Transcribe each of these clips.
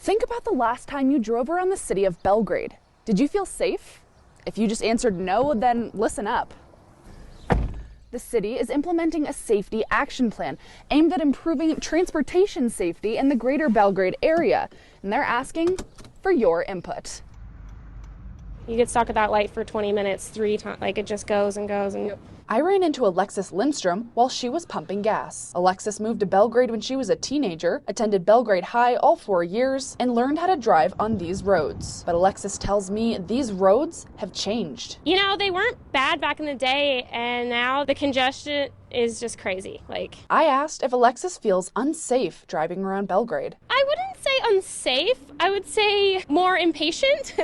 Think about the last time you drove around the city of Belgrade. Did you feel safe? If you just answered no, then listen up. The city is implementing a safety action plan aimed at improving transportation safety in the greater Belgrade area, and they're asking for your input. You get stuck at that light for 20 minutes, 3 times, like it just goes and goes. And I ran into Alexis Lindstrom while she was pumping gas. Alexis moved to Belgrade when she was a teenager, attended Belgrade High all 4 years, and learned how to drive on these roads. But Alexis tells me these roads have changed. You know, they weren't bad back in the day, and now the congestion is just crazy. I asked if Alexis feels unsafe driving around Belgrade. I wouldn't say unsafe. I would say more impatient.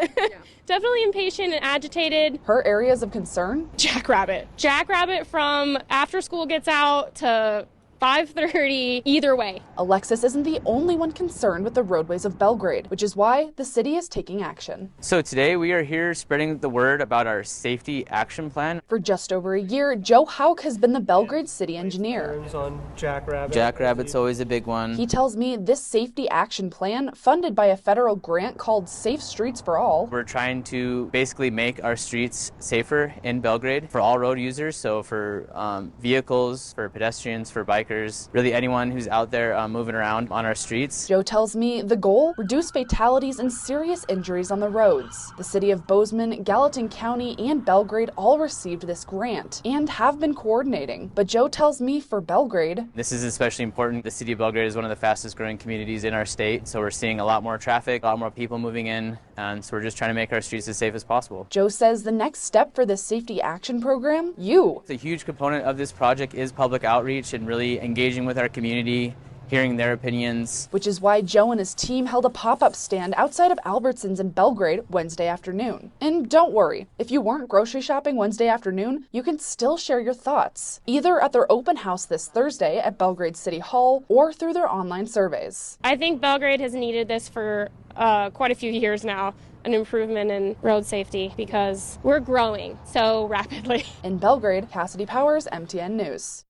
Definitely impatient and agitated. Her areas of concern? Jackrabbit. Jackrabbit from after school gets out to 5:30, either way. Alexis isn't the only one concerned with the roadways of Belgrade, which is why the city is taking action. So today we are here spreading the word about our safety action plan. For just over a year, Joe Hauk has been the Belgrade city engineer. On Jackrabbit. Jackrabbit's always a big one. He tells me this safety action plan, funded by a federal grant called Safe Streets for All. We're trying to basically make our streets safer in Belgrade for all road users, so for vehicles, for pedestrians, for bikers, really anyone who's out there moving around on our streets. Joe tells me the goal, reduce fatalities and serious injuries on the roads. The city of Bozeman, Gallatin County, and Belgrade all received this grant and have been coordinating. But Joe tells me for Belgrade, this is especially important. The city of Belgrade is one of the fastest growing communities in our state, so we're seeing a lot more traffic, a lot more people moving in, and so we're just trying to make our streets as safe as possible. Joe says the next step for this safety action program, A huge component of this project is public outreach and really engaging with our community, hearing their opinions. Which is why Joe and his team held a pop-up stand outside of Albertsons in Belgrade Wednesday afternoon. And don't worry, if you weren't grocery shopping Wednesday afternoon, you can still share your thoughts, either at their open house this Thursday at Belgrade City Hall or through their online surveys. I think Belgrade has needed this for quite a few years now, an improvement in road safety, because we're growing so rapidly. In Belgrade, Cassidy Powers, MTN News.